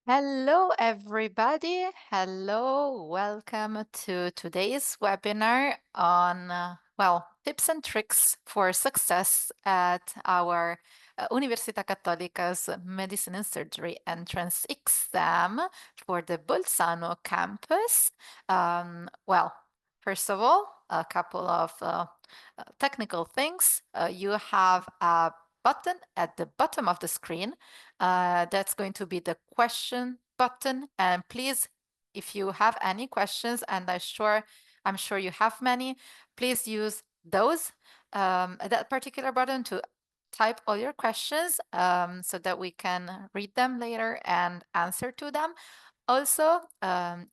Hello, everybody. Hello, welcome to today's webinar on, tips and tricks for success at our Università Cattolica's Medicine and Surgery entrance exam for the Bolzano campus. First of all, a couple of technical things. You have a button at the bottom of the screen that's going to be the question button. And please, if you have any questions, and I'm sure you have many, please use that particular button to type all your questions so that we can read them later and answer to them. Also,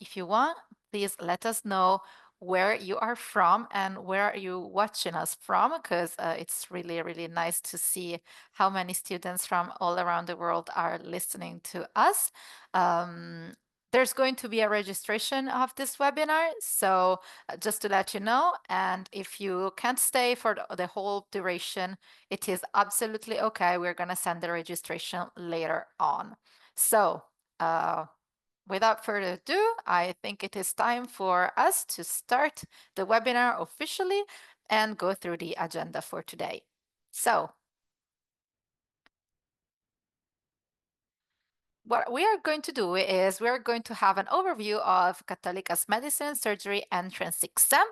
if you want, please let us know where you are from and where are you watching us from, because it's really, really nice to see how many students from all around the world are listening to us. There's going to be a registration of this webinar, so just to let you know, and if you can't stay for the whole duration, it is absolutely okay. We're going to send the registration later on. So, without further ado, I think it is time for us to start the webinar officially and go through the agenda for today. So, what we are going to do is we're going to have an overview of Cattolica's Medicine and Surgery entrance exam.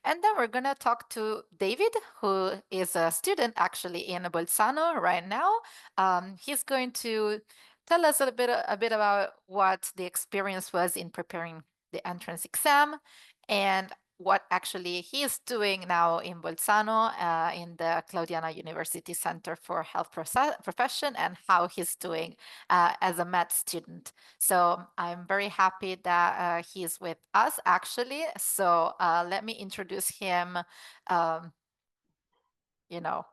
And then we're going to talk to David, who is a student actually in Bolzano right now. He's going to tell us a bit about what the experience was in preparing the entrance exam and what actually he is doing now in Bolzano in the Claudiana University Center for Health Profession, and how he's doing as a med student. So I'm very happy that he's with us actually. So let me introduce him, um, you know,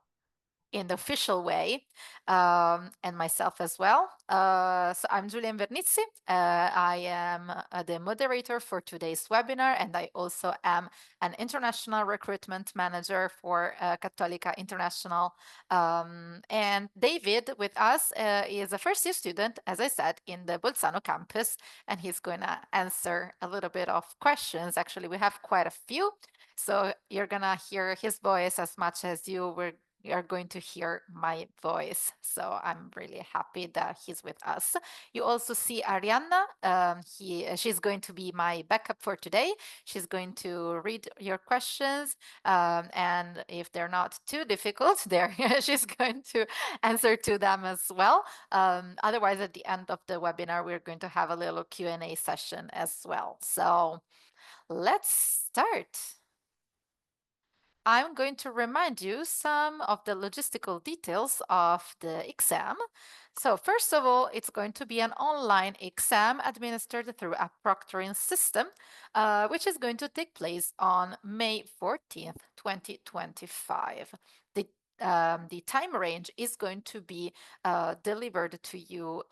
in the official way, and myself as well. So I'm Giulia Invernizzi. I am the moderator for today's webinar, and I also am an international recruitment manager for Cattolica International. And David with us is a first year student, as I said, in the Bolzano campus, and he's going to answer a little bit of questions. Actually, we have quite a few. So you're going to hear his voice as much as you are going to hear my voice. So I'm really happy that he's with us. You also see Arianna. She's going to be my backup for today. She's going to read your questions, and if they're not too difficult, she's going to answer to them as well. Otherwise, at the end of the webinar, we're going to have a little Q&A session as well. So let's start. I'm going to remind you some of the logistical details of the exam. So first of all, it's going to be an online exam administered through a proctoring system, which is going to take place on May 14th, 2025. The time range is going to be delivered to you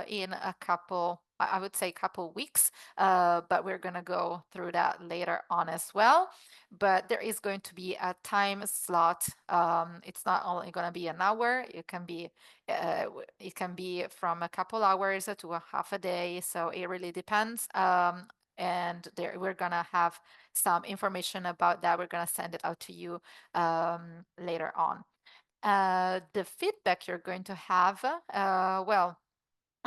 in a couple, I would say, couple weeks, but we're going to go through that later on as well. But there is going to be a time slot. It's not only going to be an hour. It can be from a couple hours to a half a day. So it really depends. And we're gonna have some information about that. We're gonna send it out to you later on. The feedback you're going to have,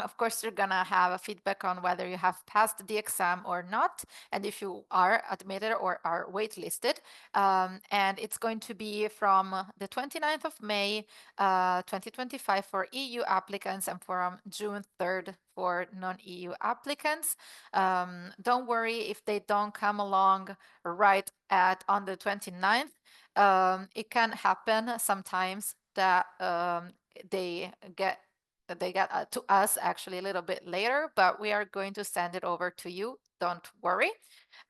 of course, you're gonna have a feedback on whether you have passed the exam or not, and if you are admitted or are waitlisted. And it's going to be from the 29th of May, 2025 for EU applicants, and from June 3rd for non-EU applicants. Don't worry if they don't come along right on the 29th. It can happen sometimes that they get to us actually a little bit later, but we are going to send it over to you. Don't worry.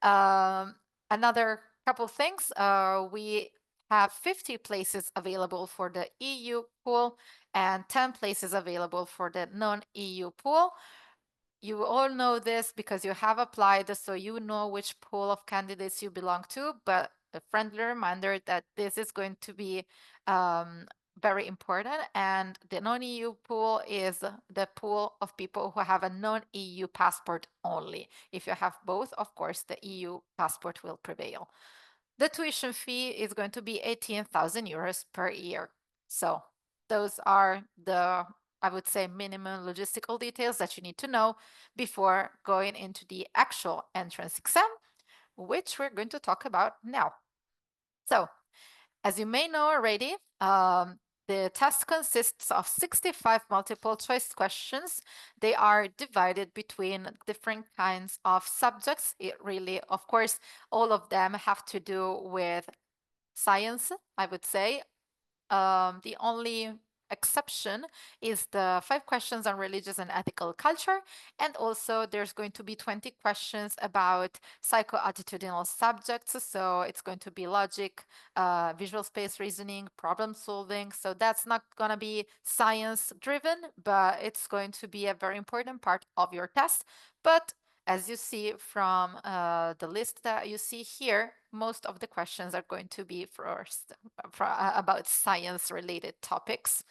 Another couple things. We have 50 places available for the EU pool and 10 places available for the non-EU pool. You all know this because you have applied, so you know which pool of candidates you belong to, but a friendly reminder that this is going to be very important. And the non-EU pool is the pool of people who have a non-EU passport only. If you have both, of course, the EU passport will prevail. The tuition fee is going to be 18,000 euros per year. So those are the, I would say, minimum logistical details that you need to know before going into the actual entrance exam, which we're going to talk about now. So as you may know already, the test consists of 65 multiple choice questions. They are divided between different kinds of subjects. It really, of course, all of them have to do with science, I would say. The only exception is the 5 questions on religious and ethical culture. And also there's going to be 20 questions about psychoattitudinal subjects. So it's going to be logic, visual space reasoning, problem solving. So that's not going to be science driven, but it's going to be a very important part of your test. But as you see from the list that you see here, most of the questions are going to be about science-related topics.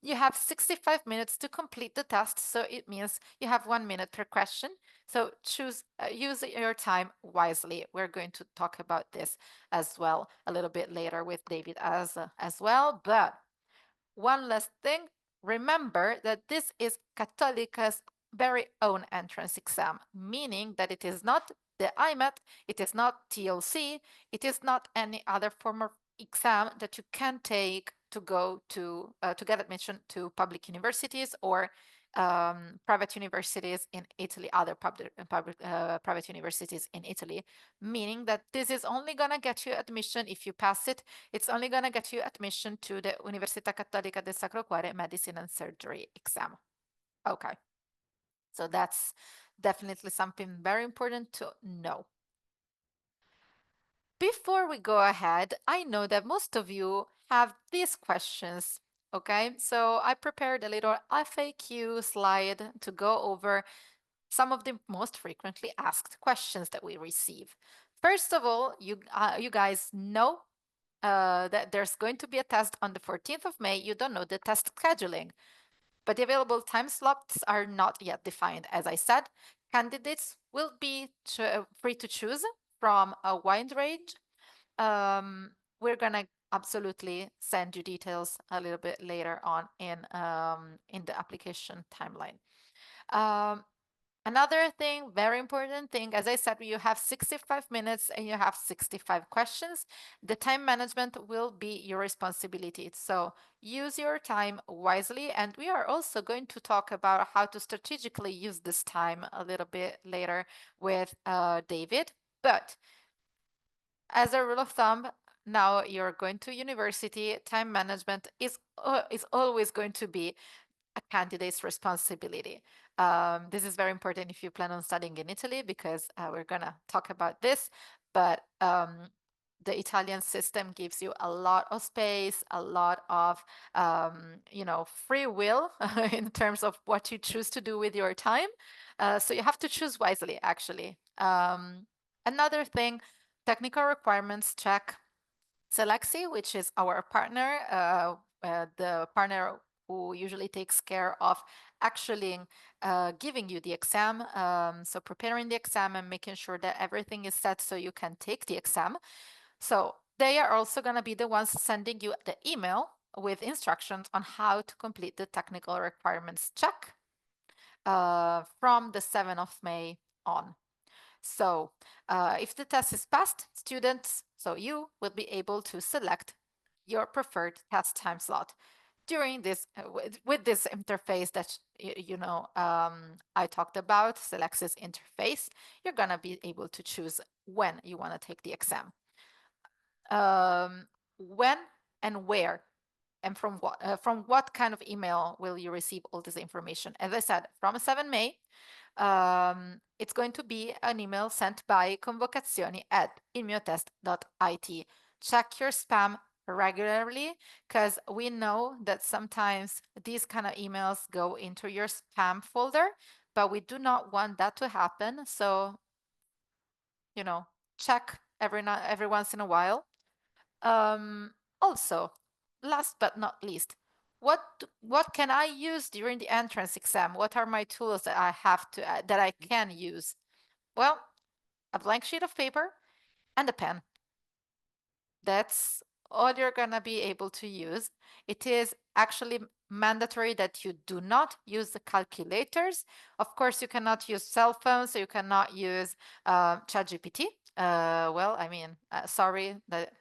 You have 65 minutes to complete the test, so it means you have 1 minute per question. So use your time wisely. We're going to talk about this as well a little bit later with David as well. But one last thing, remember that this is Cattolica's very own entrance exam, meaning that it is not the IMET, it is not TLC, it is not any other form of exam that you can take to go to get admission to public universities or private universities in Italy, other private universities in Italy, meaning that this is only going to get you admission if you pass it. It's only going to get you admission to the Università Cattolica del Sacro Cuore Medicine and Surgery exam. Okay, so that's definitely something very important to know. Before we go ahead, I know that most of you have these questions. Okay, so I prepared a little FAQ slide to go over some of the most frequently asked questions that we receive. First of all, you guys know that there's going to be a test on the 14th of May. You don't know the test scheduling, but the available time slots are not yet defined. As I said, candidates will be free to choose from a wide range. We're gonna absolutely send you details a little bit later on in the application timeline. Um, Another thing, very important thing, as I said, you have 65 minutes and you have 65 questions. The time management will be your responsibility. So use your time wisely. And we are also going to talk about how to strategically use this time a little bit later with David. But as a rule of thumb, now you're going to university, time management is always going to be a candidate's responsibility. This is very important if you plan on studying in Italy because we're gonna talk about this, but the Italian system gives you a lot of space, a lot of free will in terms of what you choose to do with your time. So you have to choose wisely, actually. Another thing, technical requirements check. Selexi, which is our partner, the partner who usually takes care of actually giving you the exam. So preparing the exam and making sure that everything is set so you can take the exam. So they are also going to be the ones sending you the email with instructions on how to complete the technical requirements check from the 7th of May on. So if the test is passed, students, so you will be able to select your preferred test time slot during this with this interface that I talked about, Selexis interface. You're gonna be able to choose when you want to take the exam, when and where, and from what kind of email will you receive all this information. As I said, from 7 May, it's going to be an email sent by convocazioni@ilmiotest.it. Check your spam regularly because we know that sometimes these kind of emails go into your spam folder, but we do not want that to happen. So, check every once in a while. Also, last but not least, what can I use during the entrance exam? What are my tools that I have to that I can use? Well, a blank sheet of paper and a pen. That's all you're gonna be able to use. It is actually mandatory that you do not use the calculators. Of course, you cannot use cell phones, so you cannot use ChatGPT. Well, I mean, sorry that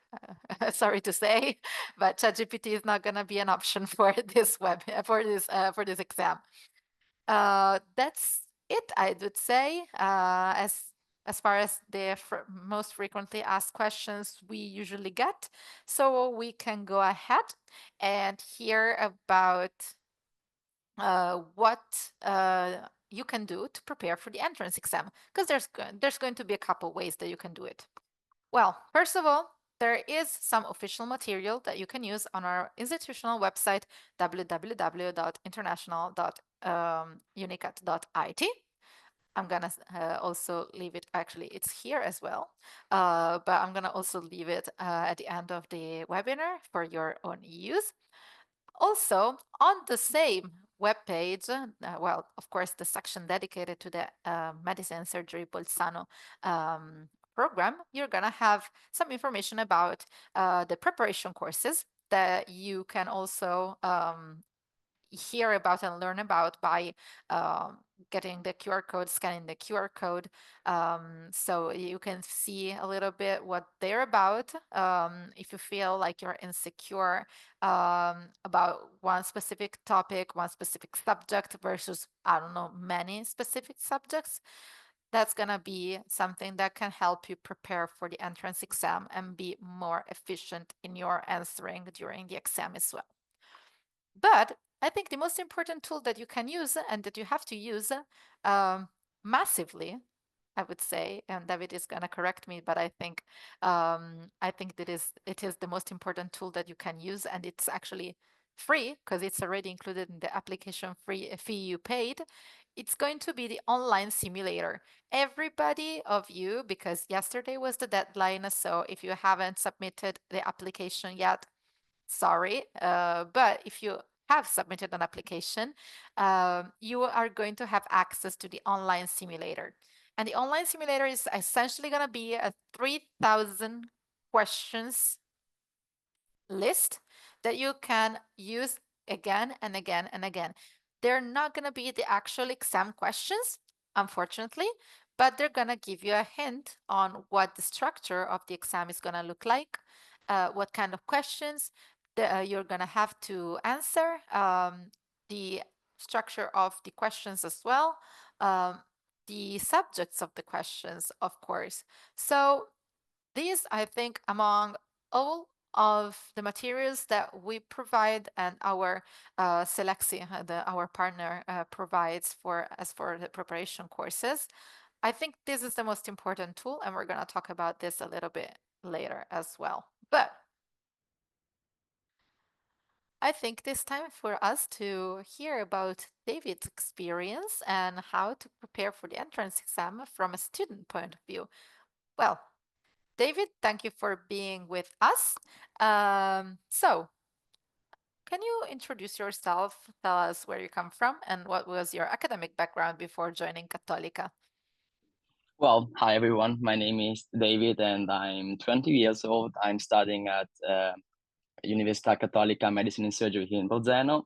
sorry to say, but ChatGPT is not gonna be an option for this for this exam. That's it, I would say. As far as the most frequently asked questions we usually get, so we can go ahead and hear about what you can do to prepare for the entrance exam, because there's going to be a couple ways that you can do it. Well, first of all, there is some official material that you can use on our institutional website, www.international.unicat.it. I'm gonna also leave it, actually, it's here as well, but I'm gonna also leave it at the end of the webinar for your own use. Also, on the same webpage, well, of course, the section dedicated to the medicine and surgery Bolzano program, you're gonna have some information about the preparation courses that you can also hear about and learn about by getting the QR code, scanning the QR code, so you can see a little bit what they're about. If you feel like you're insecure about one specific topic, one specific subject versus, I don't know, many specific subjects, that's going to be something that can help you prepare for the entrance exam and be more efficient in your answering during the exam as well. But I think the most important tool that you can use and that you have to use massively, I would say, and David is gonna correct me, but I think that it is the most important tool that you can use, and it's actually free because it's already included in the application fee you paid. It's going to be the online simulator. Everybody of you, because yesterday was the deadline, so if you haven't submitted the application yet, sorry, but if you have submitted an application, you are going to have access to the online simulator. And the online simulator is essentially going to be a 3,000 questions list that you can use again and again and again. They're not going to be the actual exam questions, unfortunately, but they're going to give you a hint on what the structure of the exam is going to look like, what kind of questions that you're going to have to answer, the structure of the questions as well, the subjects of the questions, of course. So these, I think, among all of the materials that we provide and our Selexi, our partner, provides for the preparation courses, I think this is the most important tool, and we're going to talk about this a little bit later as well. But I think it's time for us to hear about David's experience and how to prepare for the entrance exam from a student point of view. Well, David, thank you for being with us. So, can you introduce yourself, tell us where you come from, and what was your academic background before joining Cattolica? Well, hi everyone. My name is David and I'm 20 years old. I'm studying at Università Cattolica Medicine and Surgery here in Bolzano.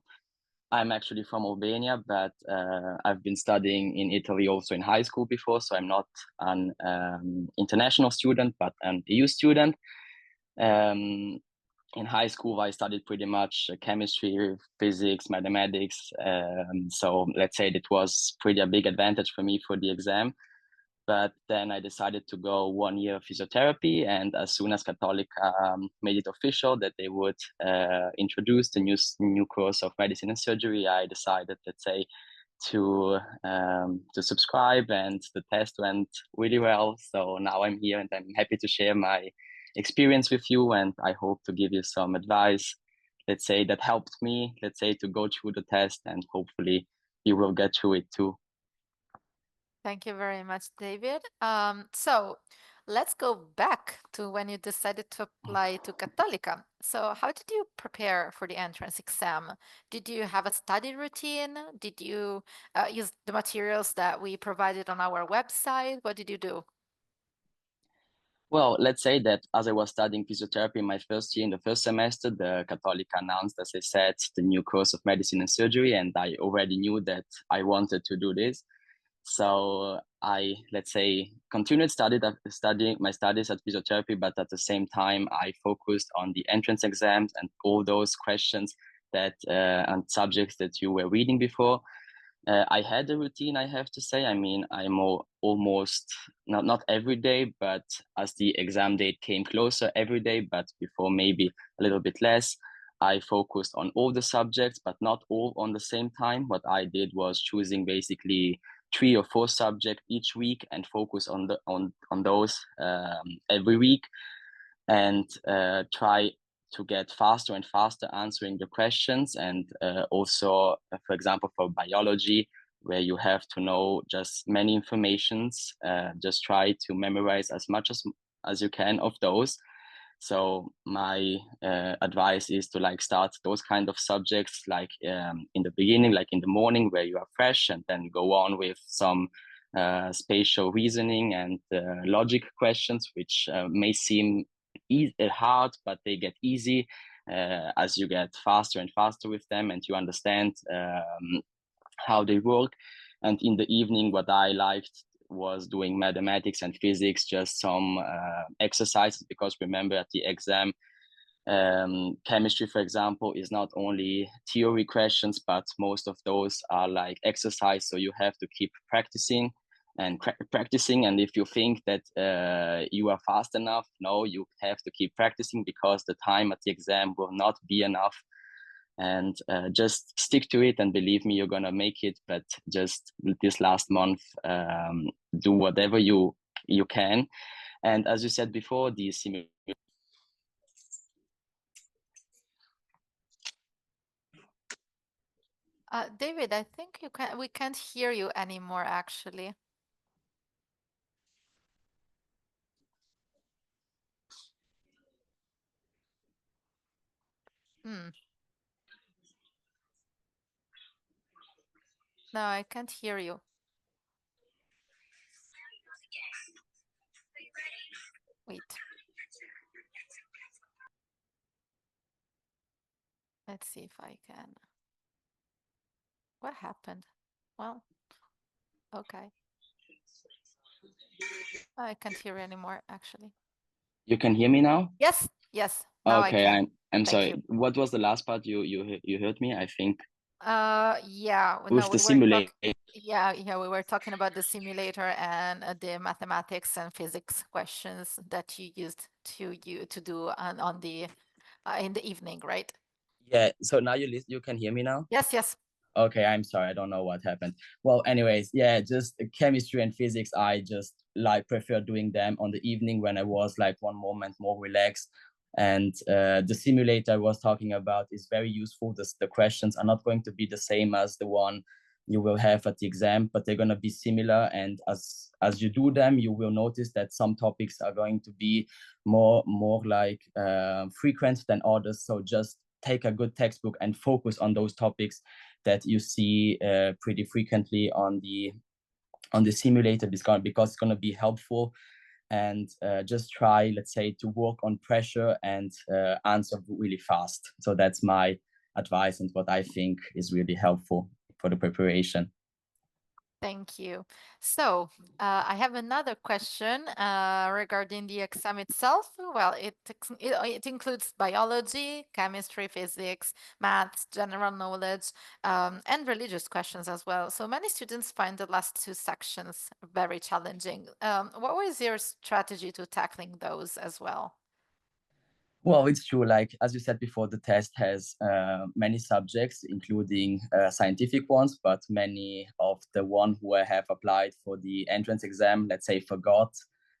I'm actually from Albania, but I've been studying in Italy also in high school before, so I'm not an international student, but an EU student. In high school, I studied pretty much chemistry, physics, mathematics. So let's say that was pretty a big advantage for me for the exam. But then I decided to go 1 year physiotherapy, and as soon as Cattolica made it official that they would introduce the new course of medicine and surgery, I decided, let's say, to subscribe, and the test went really well. So now I'm here, and I'm happy to share my experience with you, and I hope to give you some advice, let's say, that helped me, let's say, to go through the test, and hopefully you will get through it too. Thank you very much, David. So, let's go back to when you decided to apply to Cattolica. So, how did you prepare for the entrance exam? Did you have a study routine? Did you use the materials that we provided on our website? What did you do? Well, let's say that as I was studying physiotherapy in my first year, in the first semester, the Cattolica announced, as I said, the new course of medicine and surgery, and I already knew that I wanted to do this. So I, let's say, continued studying my studies at physiotherapy, but at the same time, I focused on the entrance exams and all those questions that and subjects that you were reading before. I had a routine, I have to say. I mean, almost not every day, but as the exam date came closer, every day, but before maybe a little bit less. I focused on all the subjects, but not all on the same time. What I did was choosing basically 3 or 4 subjects each week and focus on those every week, and try to get faster and faster answering the questions. And also, for example, for biology, where you have to know just many informations, just try to memorize as much as you can of those. So my advice is to like start those kind of subjects like in the beginning, like in the morning where you are fresh, and then go on with some spatial reasoning and logic questions, which may seem hard, but they get easy as you get faster and faster with them, and you understand how they work. And in the evening, what I liked was doing mathematics and physics, just some exercises, because remember at the exam, chemistry, for example, is not only theory questions, but most of those are like exercise. So you have to keep practicing and practicing. And if you think that you are fast enough, no, you have to keep practicing, because the time at the exam will not be enough. And just stick to it, and believe me, you're gonna make it. But just this last month, do whatever you can. And as you said before, the simulation. David, I think we can't hear you anymore, actually. Hmm. No, I can't hear you. Wait, let's see if I can. What happened? Well, okay. I can't hear you anymore, actually. You can hear me now? Yes, yes, now I Okay, can. I'm Thank sorry. you. What was the last part you heard me? I think Yeah, no, with the simulate. we were talking about the simulator and the mathematics and physics questions that you used to do on the in the evening, right? Yeah. So now you can hear me now? Yes, yes. Okay, I'm sorry. I don't know what happened. Well, anyways, yeah, just chemistry and physics. I just like prefer doing them on the evening when I was like one moment more relaxed. And the simulator I was talking about is very useful. The questions are not going to be the same as the one you will have at the exam, but they're going to be similar. And as you do them, you will notice that some topics are going to be more like frequent than others. So just take a good textbook and focus on those topics that you see pretty frequently on the simulator, because it's going to be helpful. And just try, let's say, to work on pressure and answer really fast. So that's my advice and what I think is really helpful for the preparation. Thank you. So, I have another question regarding the exam itself. Well, it includes biology, chemistry, physics, maths, general knowledge, and religious questions as well. So many students find the last two sections very challenging. What was your strategy to tackling those as well? Well, it's true. Like as you said before, the test has many subjects, including scientific ones. But many of the one who have applied for the entrance exam, let's say, forgot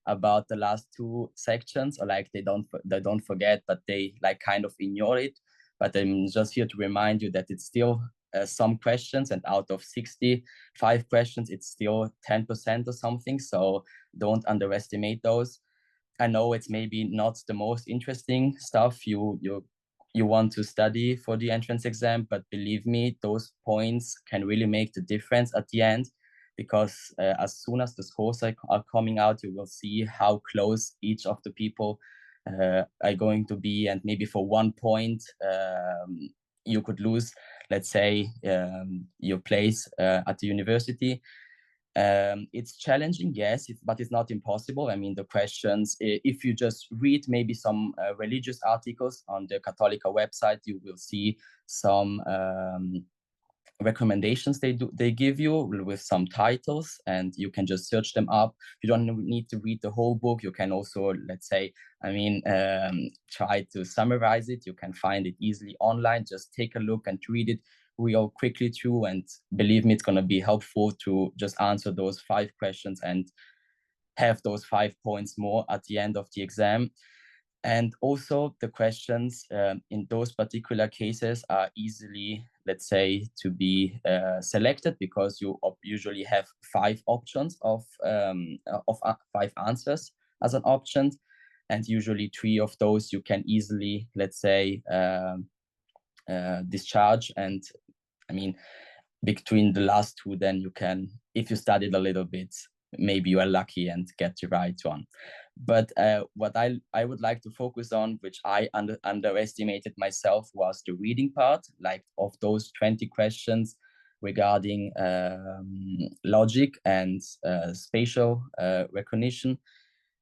about the last two sections, or like they don't forget, but they like kind of ignore it. But I'm just here to remind you that it's still some questions, and out of 65 questions, it's still 10% or something. So don't underestimate those. I know it's maybe not the most interesting stuff you want to study for the entrance exam, but believe me, those points can really make the difference at the end. Because as soon as the scores are coming out, you will see how close each of the people are going to be, and maybe for 1 point you could lose, let's say, your place at the university. It's challenging, yes, but it's not impossible. I mean, the questions, if you just read maybe some religious articles on the Cattolica website, you will see some recommendations they give you with some titles, and you can just search them up. You don't need to read the whole book. You can also, let's say, I mean, try to summarize it. You can find it easily online. Just take a look and read it real quickly through, and believe me, it's going to be helpful to just answer those 5 questions and have those 5 points more at the end of the exam. And also the questions in those particular cases are easily, let's say, to be selected, because you usually have 5 options of 5 answers as an option. And usually 3 of those you can easily, let's say, discharge. And I mean, between the last 2, then you can, if you studied a little bit, maybe you are lucky and get the right one. But what I would like to focus on, which I underestimated myself, was the reading part. Like, of those 20 questions regarding logic and spatial recognition,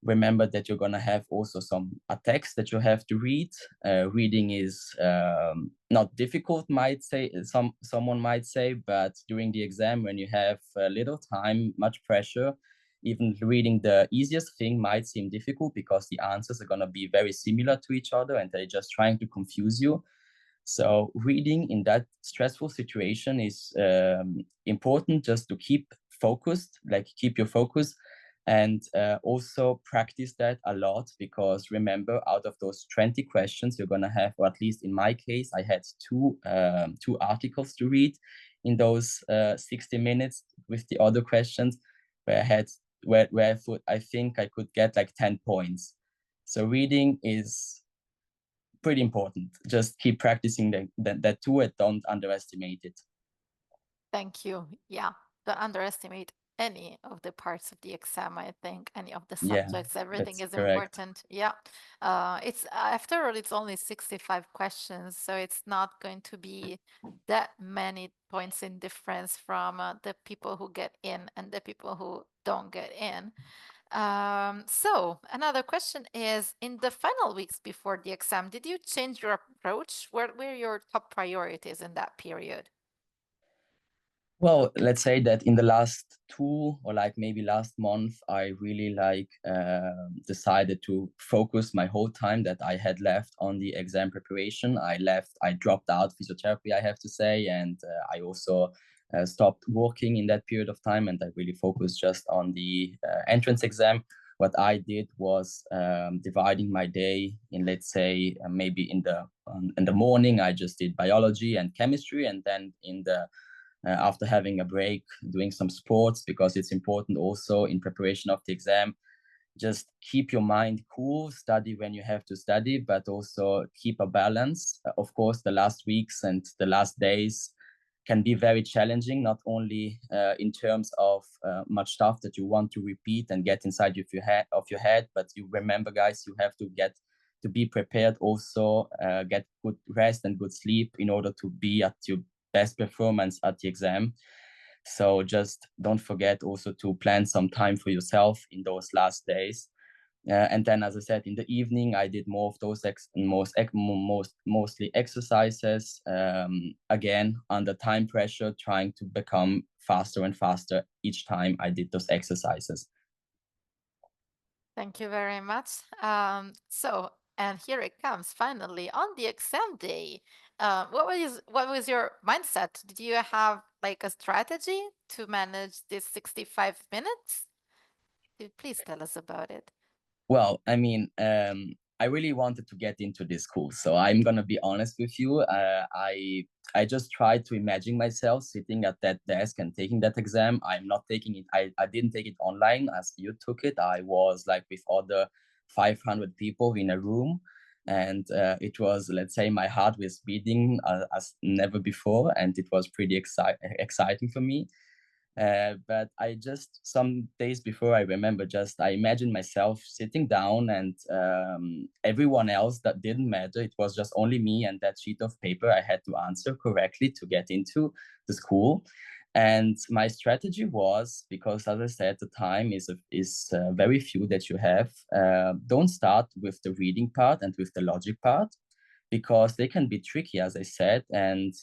remember that you're going to have also a text that you have to read. Reading is not difficult, might say, someone might say, but during the exam, when you have little time, much pressure, even reading the easiest thing might seem difficult, because the answers are going to be very similar to each other and they're just trying to confuse you. So reading in that stressful situation is important, just to keep focused, like keep your focus, and also practice that a lot. Because remember, out of those 20 questions, you're going to have, or at least in my case, I had two articles to read in those 60 minutes with the other questions, where I had where I think I could get like 10 points. So reading is pretty important. Just keep practicing that too, and don't underestimate it. Thank you. Yeah, don't underestimate any of the parts of the exam. I think any of the Yeah, subjects, everything that's is correct. important. Yeah, it's after all, it's only 65 questions, so it's not going to be that many points in difference from the people who get in and the people who don't get in. So another question is, in the final weeks before the exam, did you change your approach? What were your top priorities in that period? Well, let's say that in the last 2, or like maybe last month, I really decided to focus my whole time that I had left on the exam preparation. I dropped out physiotherapy, I have to say, and I also stopped working in that period of time, and I really focused just on the entrance exam. What I did was dividing my day in, let's say, maybe in the morning I just did biology and chemistry, and then in the after having a break, doing some sports, because it's important also in preparation of the exam. Just keep your mind cool, study when you have to study, but also keep a balance. Of course, the last weeks and the last days can be very challenging, not only in terms of much stuff that you want to repeat and get inside of your head, but you remember, guys, you have to get to be prepared also, get good rest and good sleep in order to be at your best performance at the exam. So just don't forget also to plan some time for yourself in those last days. And then, as I said, in the evening, I did more of those mostly exercises. Again, under time pressure, trying to become faster and faster each time I did those exercises. Thank you very much. And here it comes finally on the exam day. What was your mindset? Did you have like a strategy to manage this 65 minutes? Please tell us about it. Well, I mean, I really wanted to get into this school, so I'm gonna be honest with you. I just tried to imagine myself sitting at that desk and taking that exam. I'm not taking it. I didn't take it online as you took it. I was like with other 500 people in a room. And it was, let's say, my heart was beating as never before. And it was pretty exciting for me. But I just, some days before, I remember just, I imagined myself sitting down and everyone else that didn't matter. It was just only me and that sheet of paper I had to answer correctly to get into the school. And my strategy was, because as I said, the time is very few that you have. Don't start with the reading part and with the logic part, because they can be tricky, as I said, and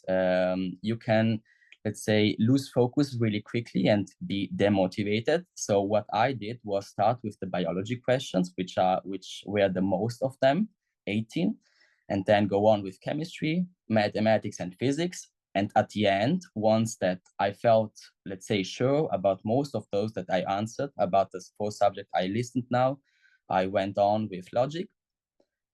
you can, let's say, lose focus really quickly and be demotivated. So what I did was start with the biology questions, which were the most of them, 18, and then go on with chemistry, mathematics, and physics. And at the end, once that I felt, let's say, sure about most of those that I answered about the four subject I listened now, I went on with logic.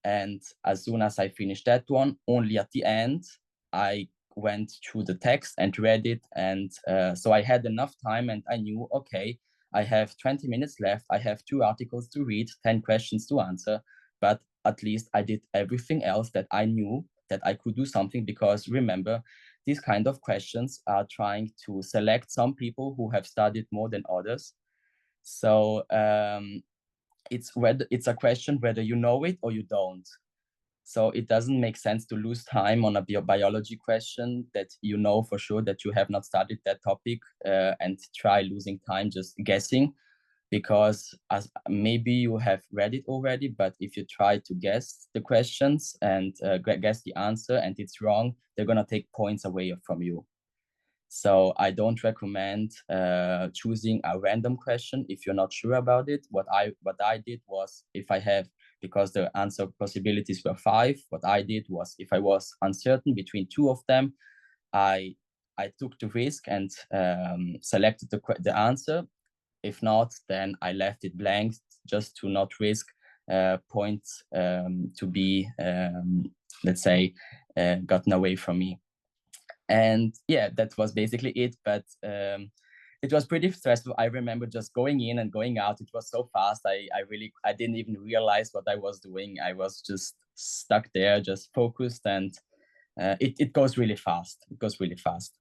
And as soon as I finished that one, only at the end, I went through the text and read it. And so I had enough time and I knew, okay, I have 20 minutes left. I have two articles to read, 10 questions to answer. But at least I did everything else that I knew that I could do something, because remember, these kind of questions are trying to select some people who have studied more than others. So it's a question whether you know it or you don't. So it doesn't make sense to lose time on a biology question that you know for sure that you have not studied that topic, and try losing time just guessing, because as maybe you have read it already, but if you try to guess the questions and guess the answer and it's wrong, they're gonna take points away from you. So I don't recommend choosing a random question if you're not sure about it. What I did was, if I have, because the answer possibilities were five, what I did was, if I was uncertain between two of them, I I took the risk and selected the answer. If not, then I left it blank, just to not risk points to be, let's say, gotten away from me. And yeah, that was basically it. But it was pretty stressful. I remember just going in and going out. It was so fast. I didn't even realize what I was doing. I was just stuck there, just focused. And it goes really fast. It goes really fast.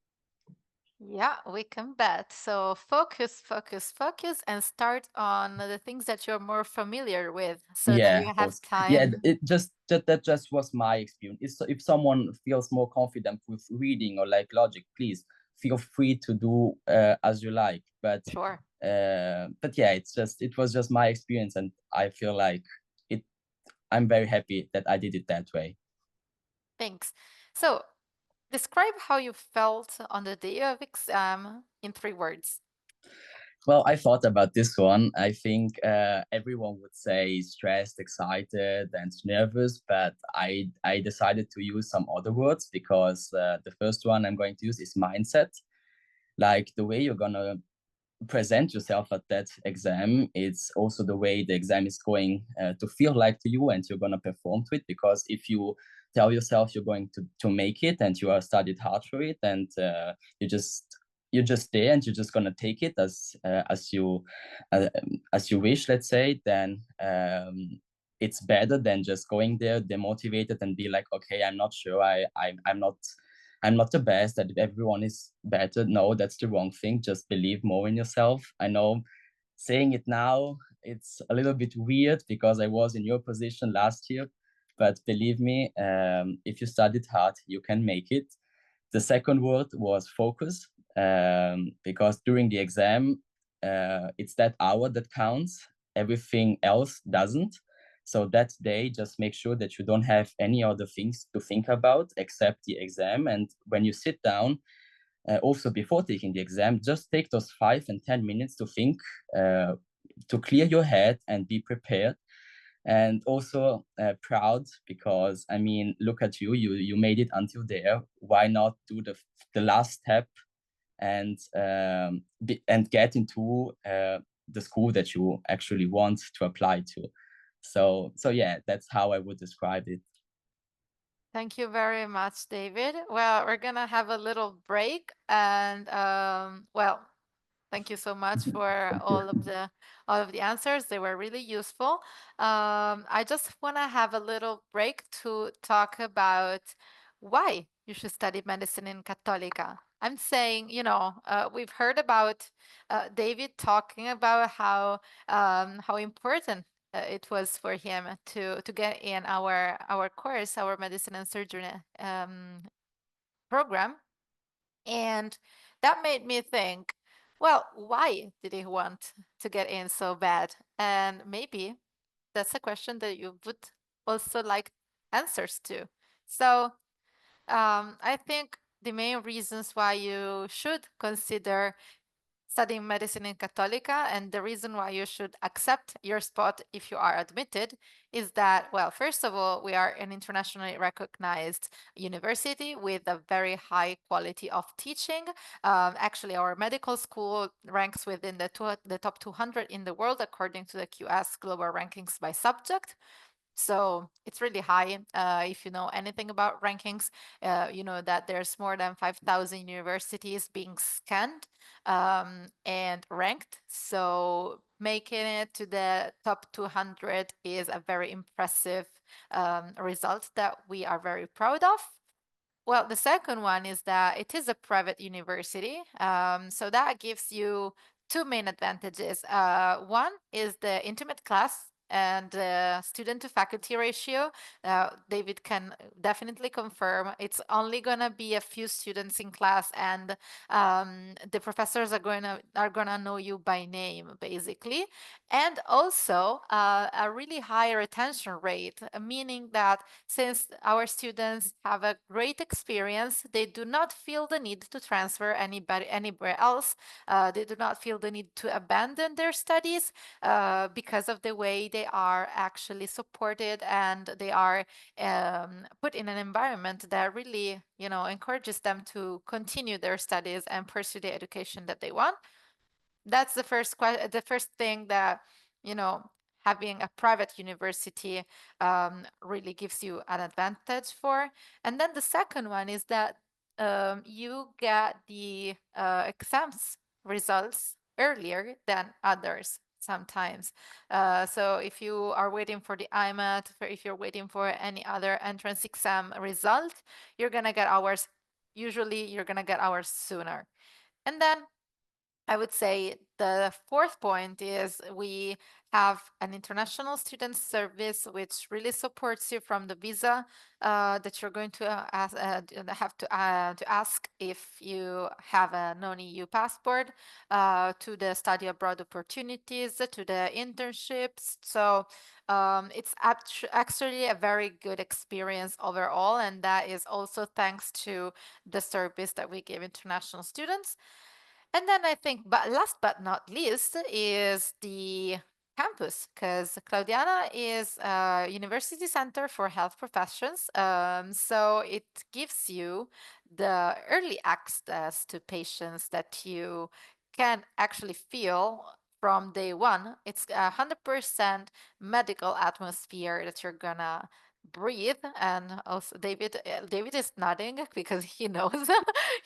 Yeah, we can bet. So focus, focus, focus, and start on the things that you're more familiar with so that Yeah, you have also, yeah, time. it just that just was my experience. If someone feels more confident with reading or like logic, please feel free to do as you like. Sure. But yeah, it was just my experience, and I feel like it. I'm very happy that I did it that way. Thanks. So describe how you felt on the day of exam in 3 words. Well, I thought about this one. I think everyone would say stressed, excited, and nervous, but I decided to use some other words, because the first one I'm going to use is mindset. Like the way you're gonna present yourself at that exam, it's also the way the exam is going to feel like to you, and you're going to perform to it. Because if you tell yourself you're going to make it and you are studied hard for it, and you just you're just there and you're just going to take it uh, as you wish, let's say, then it's better than just going there demotivated and be like, okay, I'm not sure, I'm not the best, that everyone is better. No, that's the wrong thing. Just believe more in yourself. I know saying it now, it's a little bit weird because I was in your position last year, but believe me, if you studied hard, you can make it. The second word was focus, because during the exam, it's that hour that counts, everything else doesn't. So that day, just make sure that you don't have any other things to think about except the exam. And when you sit down, also before taking the exam, just take those 5 and 10 minutes to think, uh, to clear your head and be prepared. And also proud, because I mean, look at you, you made it until there. Why not do the last step and and get into the school that you actually want to apply to? So yeah, that's how I would describe it. Thank you very much, David. Well, we're gonna have a little break, and well, Thank you so much for Thank you. all of the answers. They were really useful. I just want to have a little break to talk about why you should study medicine in Cattolica. I'm saying, we've heard about David talking about how important it was for him to get in our course, our medicine and surgery program. And that made me think, well, why did he want to get in so bad? And maybe that's a question that you would also like answers to. So, I think the main reasons why you should consider studying medicine in Cattolica, and the reason why you should accept your spot if you are admitted is that, well, first of all, we are an internationally recognized university with a very high quality of teaching. Actually, our medical school ranks within the top 200 in the world according to the QS Global Rankings by subject. So it's really high. If you know anything about rankings, you know that there's more than 5,000 universities being scanned and ranked. So making it to the top 200 is a very impressive result that we are very proud of. Well, the second one is that it is a private university. So that gives you two main advantages. One is the intimate class and student to faculty ratio. David can definitely confirm it's only gonna be a few students in class, and the professors are gonna know you by name, basically. And also a really high retention rate, meaning that since our students have a great experience, they do not feel the need to transfer anybody anywhere else. They do not feel the need to abandon their studies because of the way they are actually supported, and they are put in an environment that really, encourages them to continue their studies and pursue the education that they want. That's the first thing that, you know, having a private university really gives you an advantage for. And then the second one is that you get the exams results earlier than others sometimes. So if you are waiting for the IMAT, if you're waiting for any other entrance exam result, you're gonna get ours. Usually, you're gonna get ours sooner. And then I would say the fourth point is we have an international student service which really supports you from the visa that you're going to have to ask if you have a non-EU passport, to the study abroad opportunities, to the internships. So it's actually a very good experience overall, and that is also thanks to the service that we give international students. And then I think, but last but not least, is the campus, because Claudiana is a university center for health professions. So it gives you the early access to patients that you can actually feel from day one. It's 100% medical atmosphere that you're gonna breathe. And also David is nodding because he knows.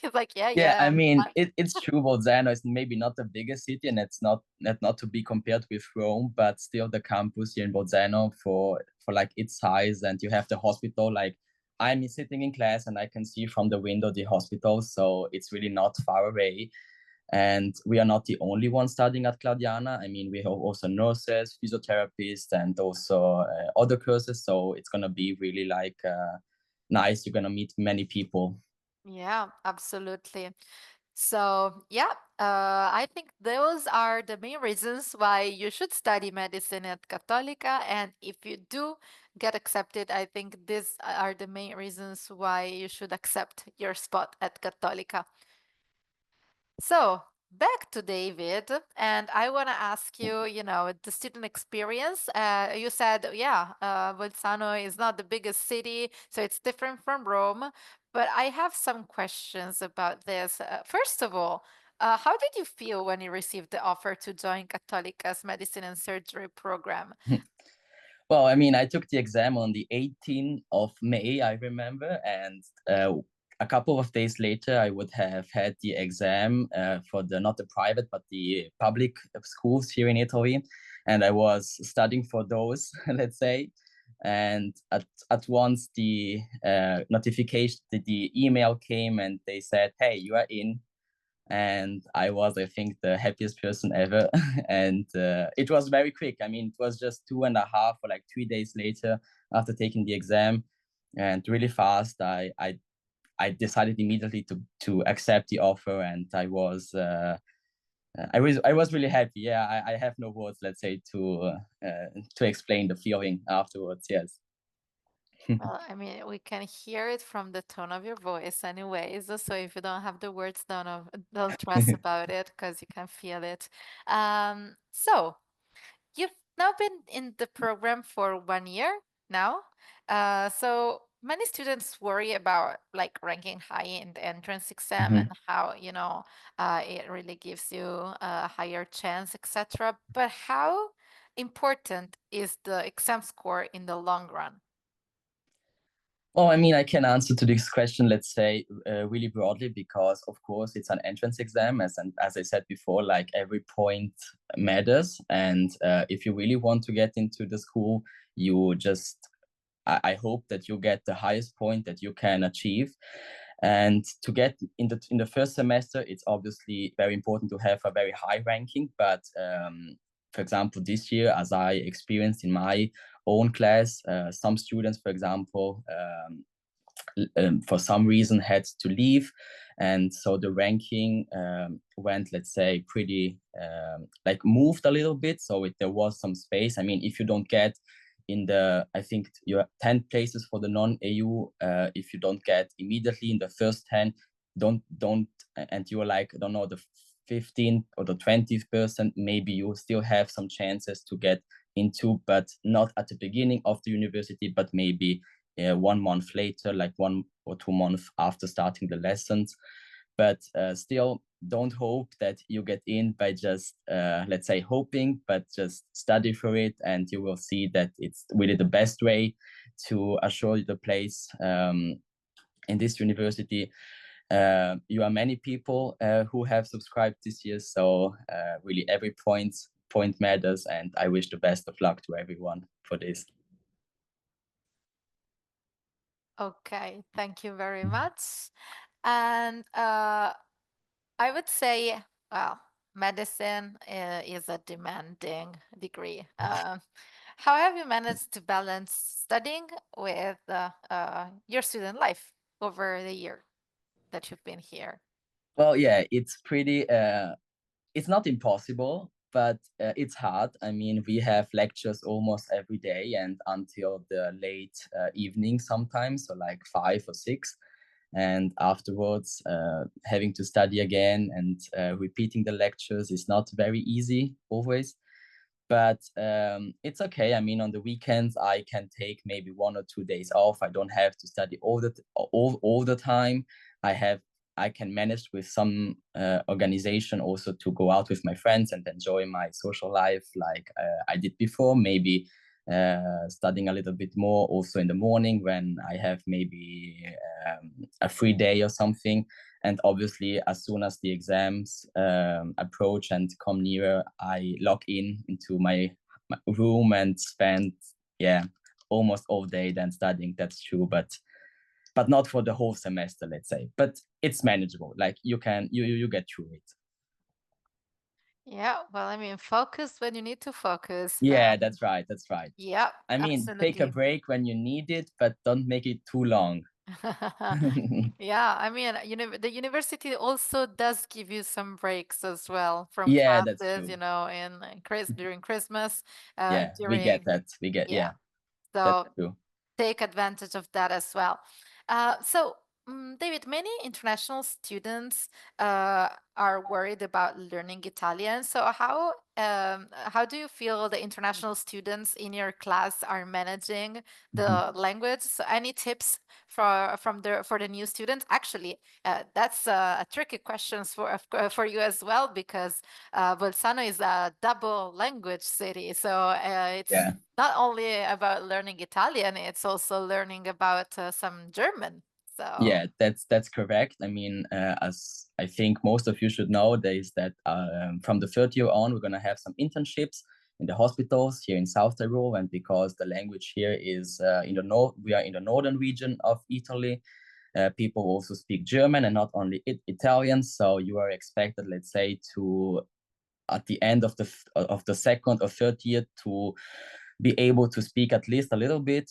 He's like, yeah, Yeah, I yeah. mean, it's true. Bolzano is maybe not the biggest city, and it's not to be compared with Rome, but still the campus here in Bolzano for like its size, and you have the hospital. Like I'm sitting in class, and I can see from the window the hospital, so it's really not far away. And we are not the only ones studying at Claudiana. I mean, we have also nurses, physiotherapists, and also other courses. So it's gonna be really like nice. You're gonna meet many people. Yeah, absolutely. So, yeah, I think those are the main reasons why you should study medicine at Cattolica. And if you do get accepted, I think these are the main reasons why you should accept your spot at Cattolica. So, back to David, and I want to ask you, the student experience. You said, yeah, Bolzano is not the biggest city, so it's different from Rome. But I have some questions about this. First of all, how did you feel when you received the offer to join Cattolica's medicine and surgery program? Well, I mean, I took the exam on the 18th of May, I remember, and a couple of days later, I would have had the exam for the not the private but the public schools here in Italy, and I was studying for those, let's say. And at once the notification, the email came, and they said, "Hey, you are in." And I was, I think, the happiest person ever. And it was very quick. I mean, it was just 2.5 or like 3 days later after taking the exam, and really fast. I decided immediately to accept the offer, and I was really happy. Yeah, I have no words, let's say, to explain the feeling afterwards. Yes. Well, I mean, we can hear it from the tone of your voice, anyways. So if you don't have the words, don't stress about it because you can feel it. So you've now been in the program for 1 year now. So many students worry about like ranking high in the entrance exam and Mhm. how, it really gives you a higher chance, etc. But how important is the exam score in the long run? Well, I mean, I can answer to this question, let's say, really broadly, because of course it's an entrance exam, as I said before, like every point matters, and if you really want to get into the school, you just I hope that you get the highest point that you can achieve. And to get in the first semester, it's obviously very important to have a very high ranking. But for example, this year, as I experienced in my own class, some students, for example, for some reason had to leave, and so the ranking went, let's say, pretty like moved a little bit, so there was some space. I mean, if you don't get in the, I think you have 10 places for the non-EU, if you don't get immediately in the first 10, don't and you're like, I don't know, the 15th or the 20th person, maybe you still have some chances to get into, but not at the beginning of the university, but maybe 1 month later, like 1 or 2 months after starting the lessons. But still, don't hope that you get in by just, let's say, hoping, but just study for it, and you will see that it's really the best way to assure you the place in this university. You are many people who have subscribed this year, so really every point matters, and I wish the best of luck to everyone for this. Okay, thank you very much. And I would say, well, medicine is a demanding degree. How have you managed to balance studying with your student life over the year that you've been here? Well, yeah, it's pretty it's not impossible, but it's hard. I mean, we have lectures almost every day and until the late evening sometimes, so like 5 or 6. And afterwards, having to study again and repeating the lectures is not very easy always. But it's okay. I mean, on the weekends, I can take maybe 1 or 2 days off. I don't have to study all the time. I have I can manage with some organization also to go out with my friends and enjoy my social life like I did before. Maybe studying a little bit more also in the morning when I have maybe a free day or something. And obviously, as soon as the exams approach and come nearer, I log in into my room and spend, yeah, almost all day then studying. That's true, but not for the whole semester, let's say. But it's manageable. Like you get through it. Yeah, well, I mean, focus when you need to focus. Yeah, that's right. That's right. Yeah, I mean, take a absolutely. break when you need it, but don't make it too long. Yeah, I mean, the university also does give you some breaks as well from Yeah, that's classes, true. in during Christmas, Yeah, we get during, that. yeah. Yeah, that's So true. take advantage of that as well. David, many international students are worried about learning Italian. So how do you feel the international students in your class are managing Mhm. the language? So any tips for the new students? Actually, that's a tricky question for you as well because Bolzano is a double language city. So it's Yeah. not only about learning Italian, it's also learning about some German. So yeah, that's correct. I mean, as I think most of you should know, there is that from the third year on, we're gonna have some internships in the hospitals here in South Tyrol, and because the language here is in the north, we are in the northern region of Italy. People also speak German and not only Italian, so you are expected, let's say, to at the end of the second or third year to be able to speak at least a little bit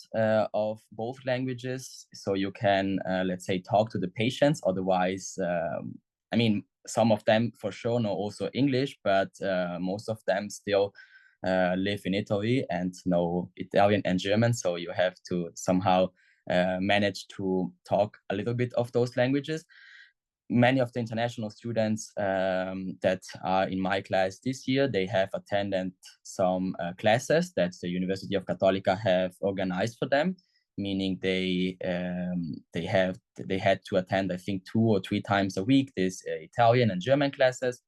of both languages, so you can let's say talk to the patients. Otherwise, I mean, some of them for sure know also English, but most of them still live in Italy and know Italian and German, so you have to somehow manage to talk a little bit of those languages. Many of the international students that are in my class this year, they have attended some classes that the University of Cattolica have organized for them, meaning they had to attend, I think, 2 or 3 times a week this Italian and German classes,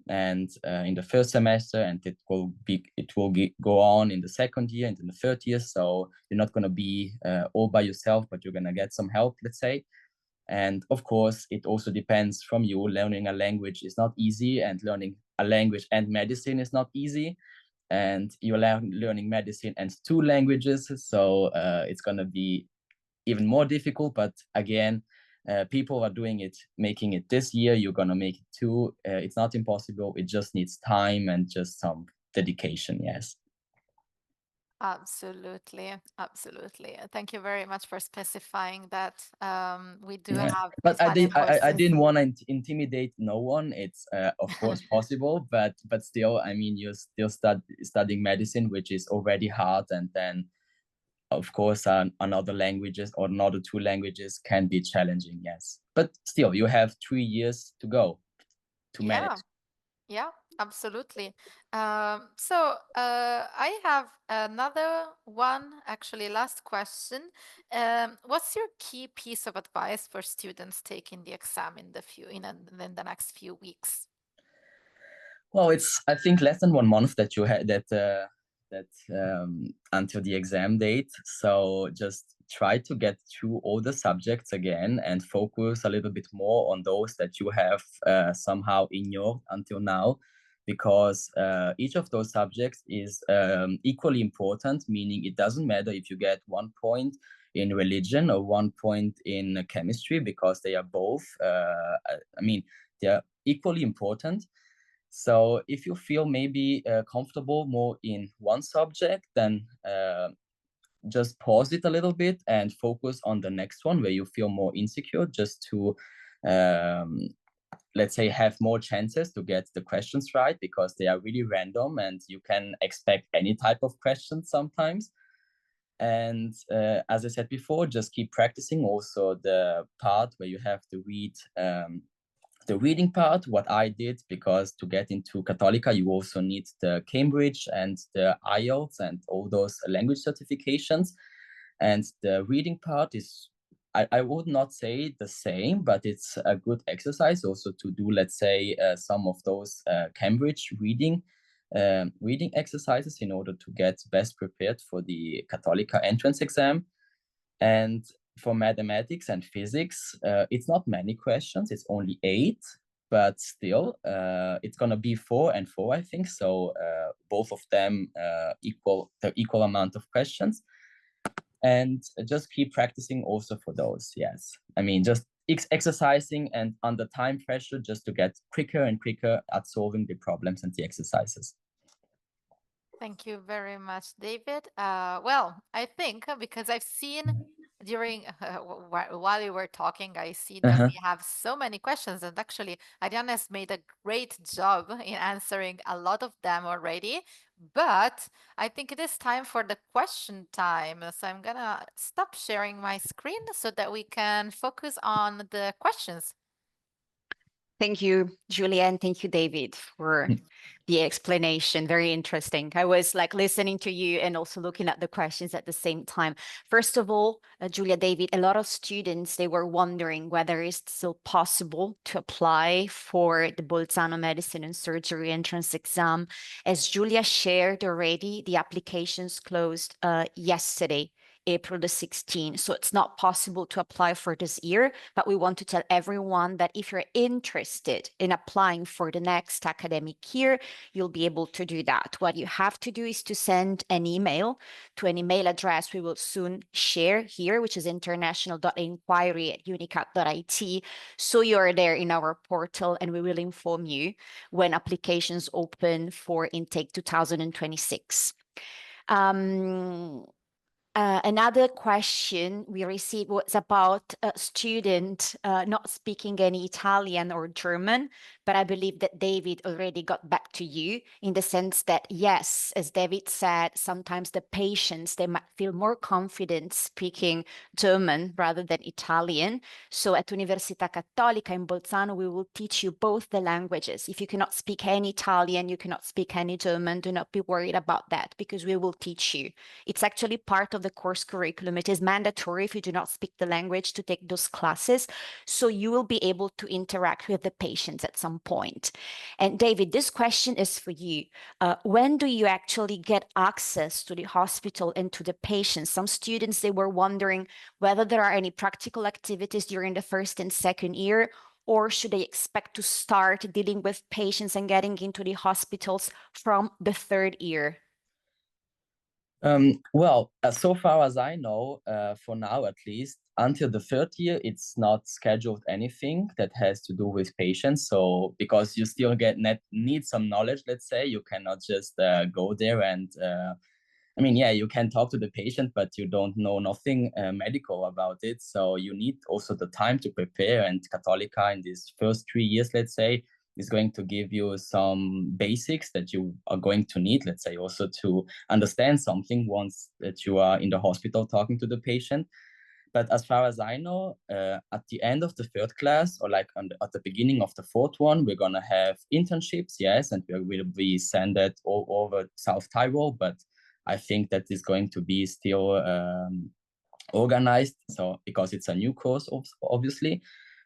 and in the first semester, and it will go on in the second year and in the third year. So you're not going to be all by yourself, but you're going to get some help, let's say. And of course, it also depends from you. Learning a language is not easy, and learning a language and medicine is not easy. And you're learning medicine and 2 languages, so it's going to be even more difficult. But again, people are doing it, making it this year. You're going to make it too. It's not impossible. It just needs time and just some dedication. Yes. absolutely, absolutely. Thank you very much for specifying that. We do Yeah. have But Italian I courses. didn't want to intimidate no one. It's of course possible, but still, I mean, you're still studying medicine, which is already hard, and then of course another languages or another 2 languages can be challenging. Yes, but still, you have 3 years to go to manage. Yeah, yeah, absolutely. I have another one, actually, last question. What's your key piece of advice for students taking the exam in in the next few weeks? Well, it's I think less than 1 month that you had until the exam date. So just try to get through all the subjects again and focus a little bit more on those that you have somehow ignored until now, because each of those subjects is equally important. Meaning, it doesn't matter if you get 1 point in religion or 1 point in chemistry, because they are both. I mean, they are equally important. So if you feel maybe comfortable more in one subject, then just pause it a little bit and focus on the next one where you feel more insecure, just to, let's say, have more chances to get the questions right, because they are really random and you can expect any type of questions sometimes. And as I said before, just keep practicing also the part where you have to read the reading part, what I did, because to get into Cattolica, you also need the Cambridge and the IELTS and all those language certifications. And the reading part is, I would not say the same, but it's a good exercise also to do, let's say, some of those Cambridge reading exercises in order to get best prepared for the Cattolica entrance exam. And for mathematics and physics, it's not many questions, it's only 8, but still, it's gonna be 4 and 4, I think. So both of them the equal amount of questions. And just keep practicing also for those. Yes, I mean, just exercising and under time pressure, just to get quicker and quicker at solving the problems and the exercises. Thank you very much, David. Well, I think because I've seen during while you were talking, I see that Uh-huh. we have so many questions, and actually, Ariana has made a great job in answering a lot of them already. But I think it is time for the question time. So I'm gonna stop sharing my screen so that we can focus on the questions. Thank you, Julia, and thank you, David, for the explanation. Very interesting. I was like listening to you and also looking at the questions at the same time. First of all, Julia, David, a lot of students, they were wondering whether it's still possible to apply for the Bolzano Medicine and Surgery entrance exam. As Julia shared already, the applications closed yesterday, April the 16th. So it's not possible to apply for this year, but we want to tell everyone that if you're interested in applying for the next academic year, you'll be able to do that. What you have to do is to send an email to an email address we will soon share here, which is international.inquiry@unicat.it. So you're there in our portal, and we will inform you when applications open for intake 2026. Another question we received was about a student not speaking any Italian or German, but I believe that David already got back to you in the sense that, yes, as David said, sometimes the patients, they might feel more confident speaking German rather than Italian. So at Università Cattolica in Bolzano, we will teach you both the languages. If you cannot speak any Italian, you cannot speak any German, do not be worried about that, because we will teach you. It's actually part of the course curriculum. It is mandatory if you do not speak the language to take those classes. So you will be able to interact with the patients at some point. And David, this question is for you. When do you actually get access to the hospital and to the patients? Some students, they were wondering whether there are any practical activities during the first and second year, or should they expect to start dealing with patients and getting into the hospitals from the third year? Well, so far as I know, for now at least, until the third year, it's not scheduled anything that has to do with patients. So because you still need some knowledge, let's say, you cannot just go there and I mean, yeah, you can talk to the patient, but you don't know nothing medical about it. So you need also the time to prepare. And Cattolica in these first 3 years, let's say, is going to give you some basics that you are going to need, let's say, also to understand something once that you are in the hospital talking to the patient. But as far as I know, at the end of the third class, or like at the beginning of the fourth one, we're gonna have internships, yes, and we will be sent it all over South Tyrol. But I think that is going to be still organized. So because it's a new course, obviously.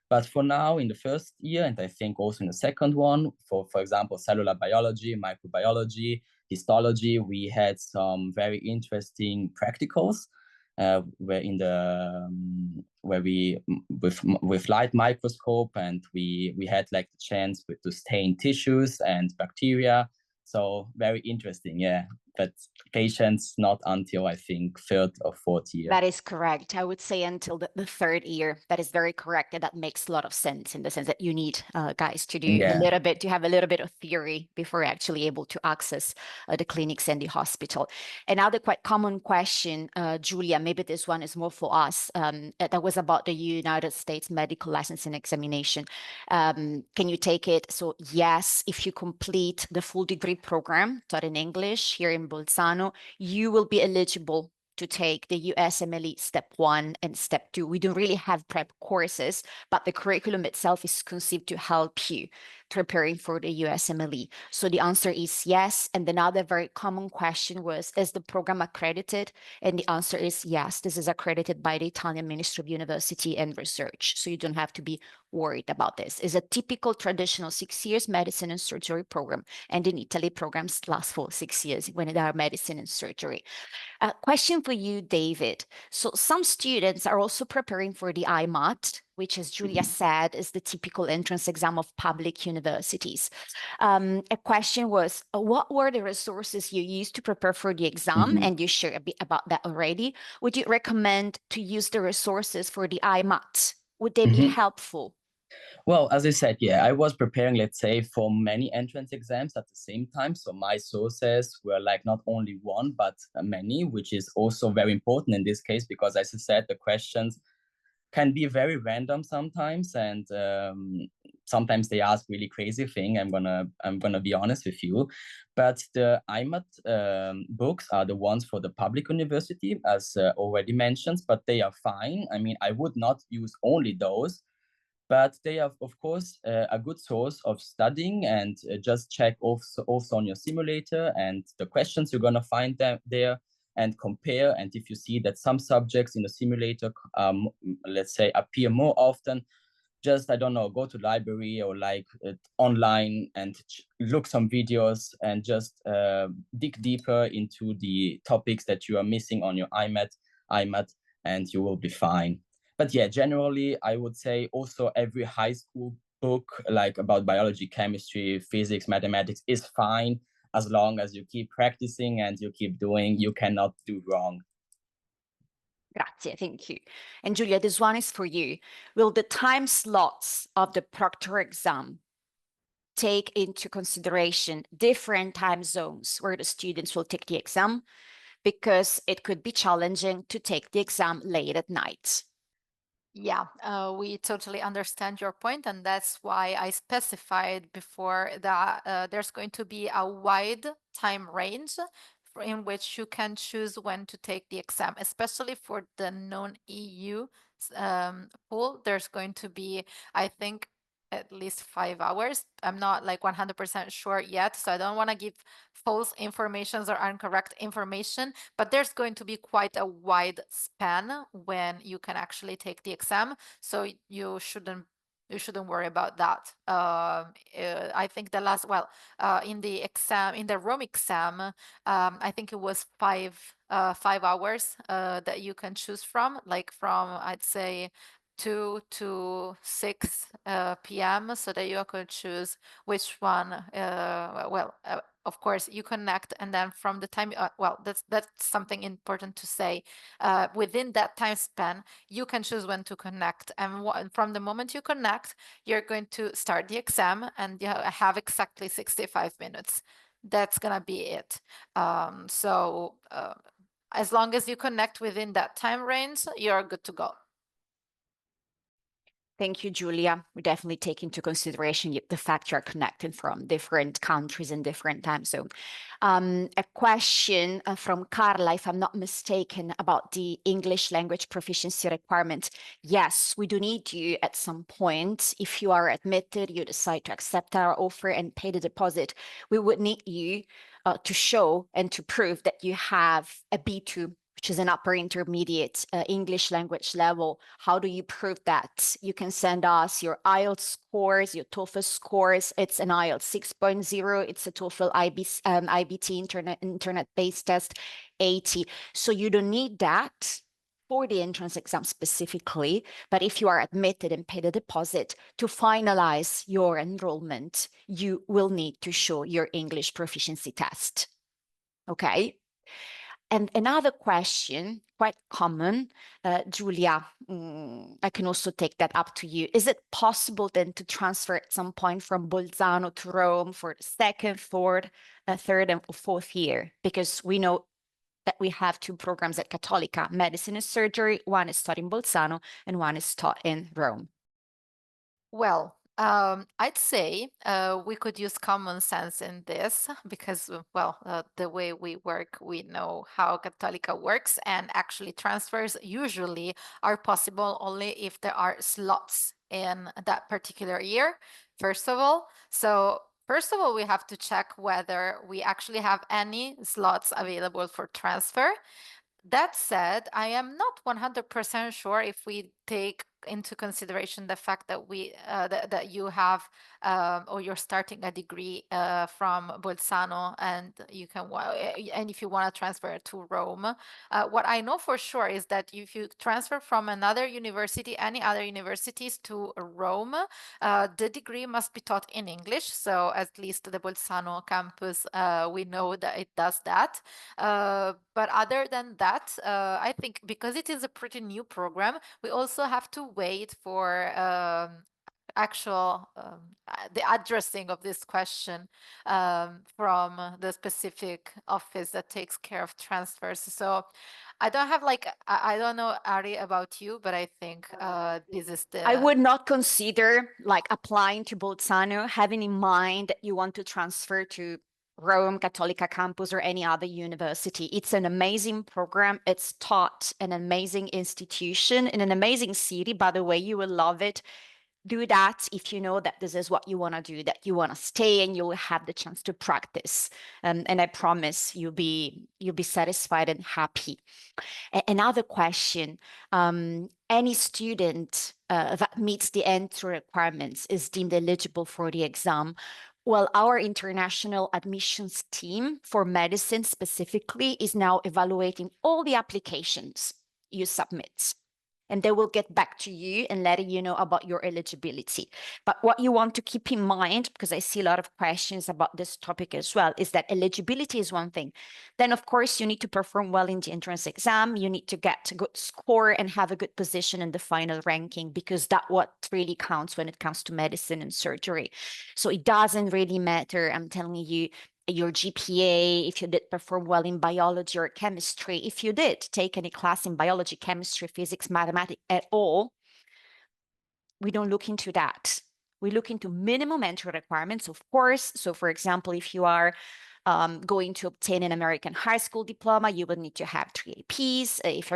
But for now, in the first year, and I think also in the second one, for example, cellular biology, microbiology, histology, we had some very interesting practicals where we with light microscope, and we had like the chance to stain tissues and bacteria. So very interesting, yeah. But patients not until I think third or fourth year. That is correct. I would say until the third year. That is very correct, and that makes a lot of sense in the sense that you need guys to do a little bit, to have a little bit of theory before actually able to access the clinics and the hospital. Another quite common question, Julia, maybe this one is more for us, that was about the United States medical licensing examination. Can you take it? So yes, if you complete the full degree program taught in English here in Bolzano, you will be eligible to take the USMLE Step 1 and Step 2. We don't really have prep courses, but the curriculum itself is conceived to help you preparing for the USMLE. So the answer is yes. And another very common question was, is the program accredited? And the answer is yes, this is accredited by the Italian Ministry of University and Research. So you don't have to be worried about this. It's a typical traditional 6 years medicine and surgery program. And in Italy, programs last for 6 years when they are medicine and surgery. A question for you, David. So some students are also preparing for the IMAT, which, as Julia said, is the typical entrance exam of public universities. A question was, what were the resources you used to prepare for the exam? And you shared a bit about that already. Would you recommend to use the resources for the IMAT? Would they be helpful? Well, as I said, yeah, I was preparing, let's say, for many entrance exams at the same time. So my sources were like not only one, but many, which is also very important in this case, because as I said, the questions can be very random sometimes, and sometimes they ask really crazy thing. I'm gonna be honest with you, but the IMAT books are the ones for the public university, as already mentioned, but they are fine. I mean, I would not use only those, but they are, of course, a good source of studying, and just check also on your simulator and the questions you're going to find there and compare. And if you see that some subjects in the simulator, let's say, appear more often, just, I don't know, go to library or like online and look some videos and just dig deeper into the topics that you are missing on your IMAT IMAT, and you will be fine. But yeah, generally, I would say also every high school book, like about biology, chemistry, physics, mathematics, is fine as long as you keep practicing and you keep doing. You cannot do wrong. Grazie, thank you. And Julia, this one is for you. Will the time slots of the proctor exam take into consideration different time zones where the students will take the exam? Because it could be challenging to take the exam late at night. Yeah, we totally understand your point, and that's why I specified before that there's going to be a wide time range in which you can choose when to take the exam, especially for the non-EU pool. There's going to be, I think, at least 5 hours. I'm not like 100% sure yet, so I don't want to give false informations or incorrect information, but there's going to be quite a wide span when you can actually take the exam, so you shouldn't worry about that. I think the last, in the exam, in the Rome exam, I think it was 5 hours that you can choose from, like from, I'd say, 2 to 6 p.m. so that you could choose which one. Of course, you connect, and then from the time, that's something important to say. Within that time span, you can choose when to connect, and from the moment you connect, you're going to start the exam, and you have exactly 65 minutes. That's gonna be it. As long as you connect within that time range, you're good to go. Thank you, Julia. We definitely take into consideration the fact you're connecting from different countries and different time zones. A question from Carla, if I'm not mistaken, about the English language proficiency requirement. Yes, we do need you at some point. If you are admitted, you decide to accept our offer and pay the deposit, we would need you to show and to prove that you have a B2, which is an upper intermediate English language level. How do you prove that? You can send us your IELTS scores, your TOEFL scores. It's an IELTS 6.0. It's a TOEFL IBT internet-based test 80. So you don't need that for the entrance exam specifically, but if you are admitted and paid a deposit to finalize your enrollment, you will need to show your English proficiency test. Okay? And another question, quite common, Julia, I can also take that up to you. Is it possible then to transfer at some point from Bolzano to Rome for the second, third, and fourth year? Because we know that we have two programs at Cattolica, medicine and surgery. One is taught in Bolzano and one is taught in Rome. Well, I'd say we could use common sense in this because, the way we work, we know how Cattolica works, and actually transfers usually are possible only if there are slots in that particular year, first of all. So first of all, we have to check whether we actually have any slots available for transfer. That said, I am not 100% sure if we take into consideration the fact that that you have or you're starting a degree from Bolzano, and you can and if you want to transfer to Rome. What I know for sure is that if you transfer from another university, any other universities to Rome, the degree must be taught in English. So at least the Bolzano campus, we know that it does that. But other than that, I think because it is a pretty new program, we also have to wait for actual the addressing of this question from the specific office that takes care of transfers. So I don't have I don't know, Ari, about you, but I think this is I the would not consider applying to Bolzano, having in mind that you want to transfer to Rome Cattolica campus or any other university. It's an amazing program. It's taught an amazing institution in an amazing city. By the way, you will love it. Do that if you know that this is what you want to do, that you want to stay and you'll have the chance to practice. And I promise you'll be satisfied and happy. Another question, any student that meets the entry requirements is deemed eligible for the exam. Well, our international admissions team for medicine specifically is now evaluating all the applications you submit. And they will get back to you and letting you know about your eligibility. But what you want to keep in mind, because I see a lot of questions about this topic as well, is that eligibility is one thing. Then, of course, you need to perform well in the entrance exam. You need to get a good score and have a good position in the final ranking, because that's what really counts when it comes to medicine and surgery. So it doesn't really matter, I'm telling you, your GPA, if you did perform well in biology or chemistry, if you did take any class in biology, chemistry, physics, mathematics at all, we don't look into that. We look into minimum entry requirements, of course. So for example, if you are going to obtain an American high school diploma, you will need to have 3 APs. If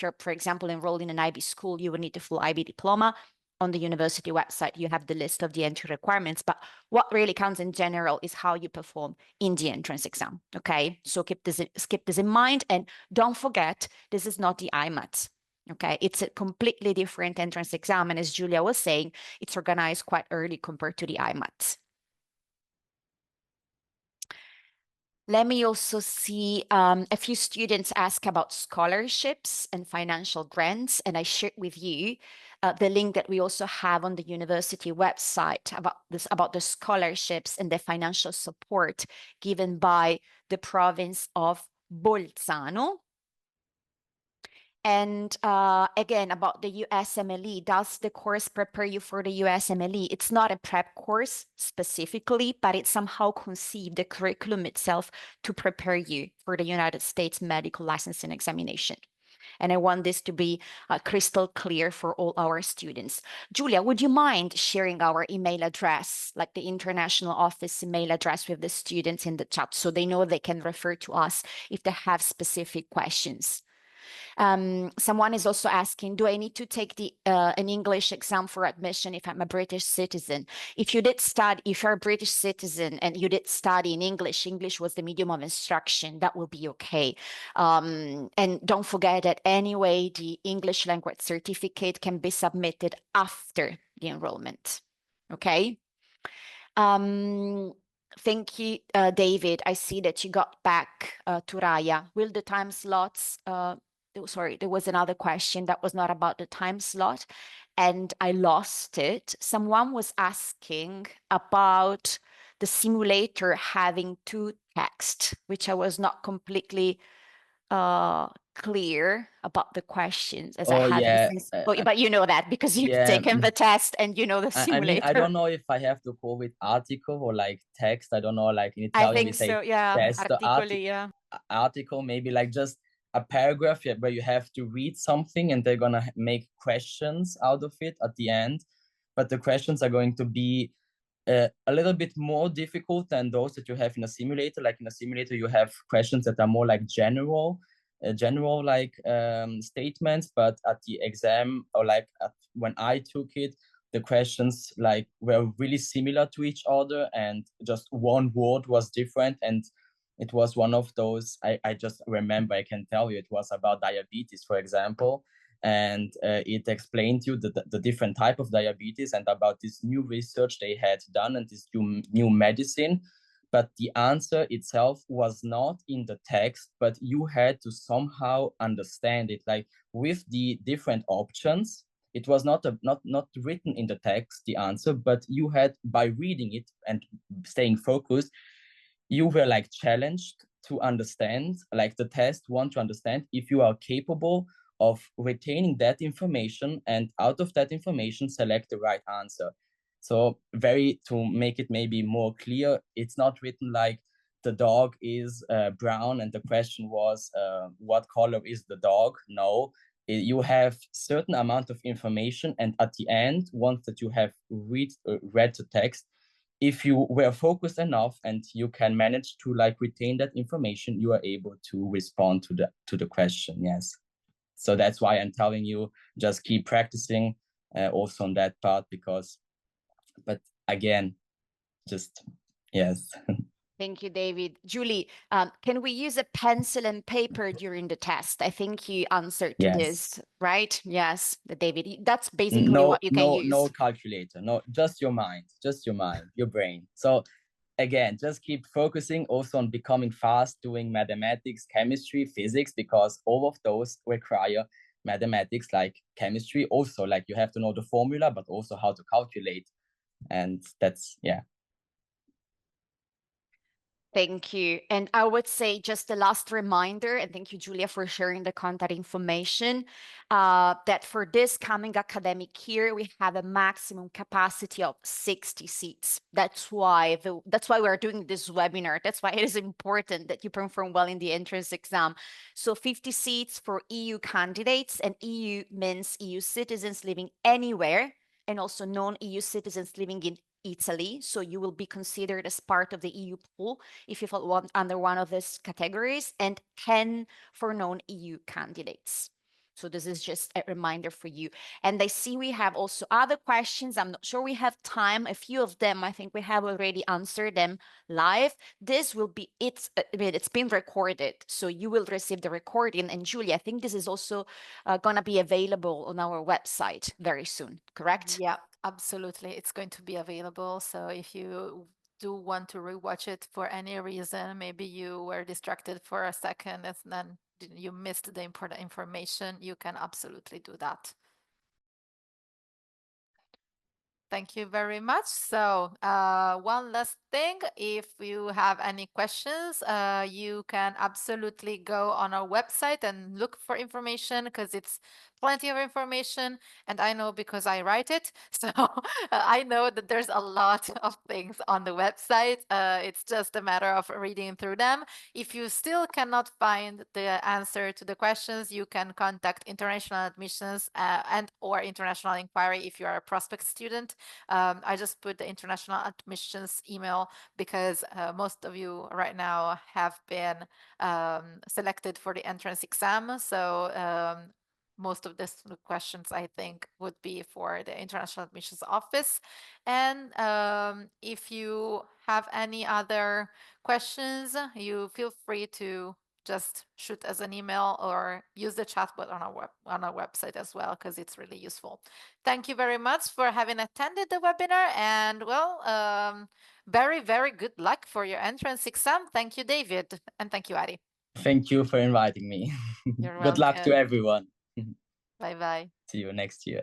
you're, for example, enrolled in an IB school, you will need the full IB diploma. On the university website, you have the list of the entry requirements, but what really counts in general is how you perform in the entrance exam, okay? So keep this in mind, and don't forget, this is not the IMAT, okay? It's a completely different entrance exam, and as Julia was saying, it's organized quite early compared to the IMAT. Let me also see a few students ask about scholarships and financial grants, and I shared with you the link that we also have on the university website about the scholarships and the financial support given by the province of Bolzano. And again, about the USMLE, does the course prepare you for the USMLE? It's not a prep course specifically, but it's somehow conceived, the curriculum itself, to prepare you for the United States medical licensing examination. And I want this to be crystal clear for all our students. Julia, would you mind sharing our email address, like the international office email address, with the students in the chat, so they know they can refer to us if they have specific questions? Someone is also asking, do I need to take an English exam for admission if I'm a British citizen? If you're a British citizen and you did study in English was the medium of instruction, that will be okay. And don't forget that anyway, the English language certificate can be submitted after the enrollment, okay? Thank you, David. I see that you got back to Raya. Will the time slots sorry, there was another question that was not about the time slot and I lost it. Someone was asking about the simulator having 2 texts, which I was not completely clear about the questions as I haven't but you know that because you've taken the test and you know the simulator. I mean, I don't know if I have to call it article or like text. I don't know, like in Italian we say so, yeah, testo, articoli, yeah. article, maybe like just a paragraph where you have to read something and they're gonna make questions out of it at the end. But the questions are going to be a little bit more difficult than those that you have in a simulator. Like in a simulator, you have questions that are more like general like statements, but at the exam or like when I took it, the questions like were really similar to each other and just one word was different. And it was one of those, I just remember, I can tell you, it was about diabetes, for example. And it explained you the different type of diabetes and about this new research they had done and this new medicine. But the answer itself was not in the text, but you had to somehow understand it, like with the different options. It was not written in the text, the answer, but you had, by reading it and staying focused, you were like challenged to understand, like the test want to understand if you are capable of retaining that information and out of that information select the right answer. So to make it maybe more clear, it's not written like the dog is brown and the question was what color is the dog. No, you have certain amount of information and at the end, once that you have read the text, if you were focused enough and you can manage to like retain that information, you are able to respond to the question. Yes. So that's why I'm telling you, just keep practicing also on that part, but again, just, yes. Thank you, David. Julie, can we use a pencil and paper during the test? I think you answered to this, right? Yes, David, that's basically what you can use. No calculator, no, just your mind, your brain. So again, just keep focusing also on becoming fast doing mathematics, chemistry, physics, because all of those require mathematics like chemistry. Also, like you have to know the formula, but also how to calculate. And that's, yeah. Thank you. And I would say just the last reminder, and thank you, Julia, for sharing the contact information, that for this coming academic year, we have a maximum capacity of 60 seats. That's why we're doing this webinar. That's why it is important that you perform well in the entrance exam. So 50 seats for EU candidates, and EU means EU citizens living anywhere, and also non-EU citizens living in Italy. So you will be considered as part of the EU pool if you fall under one of these categories, and 10 for non-EU candidates. So this is just a reminder for you. And I see we have also other questions. I'm not sure we have time. A few of them, I think we have already answered them live. This will be, it's been recorded. So you will receive the recording. And Julie, I think this is also going to be available on our website very soon, correct? Yeah, absolutely. It's going to be available. So if you do want to rewatch it for any reason, maybe you were distracted for a second and then you missed the important information, you can absolutely do that. Thank you very much. So one last thing, if you have any questions, you can absolutely go on our website and look for information, because it's plenty of information. And I know because I write it. So I know that there's a lot of things on the website. It's just a matter of reading through them. If you still cannot find the answer to the questions, you can contact international admissions and or international inquiry if you are a prospect student. I just put the international admissions email because most of you right now have been selected for the entrance exam. So most of these questions, I think, would be for the international admissions office. And if you have any other questions, you feel free to just shoot us an email or use the chat bot on our website as well, because it's really useful. Thank you very much for having attended the webinar, and well, very, very good luck for your entrance exam. Thank you, David, and thank you, Ari. Thank you for inviting me. You're Good luck to welcome. everyone. Bye-bye. See you next year.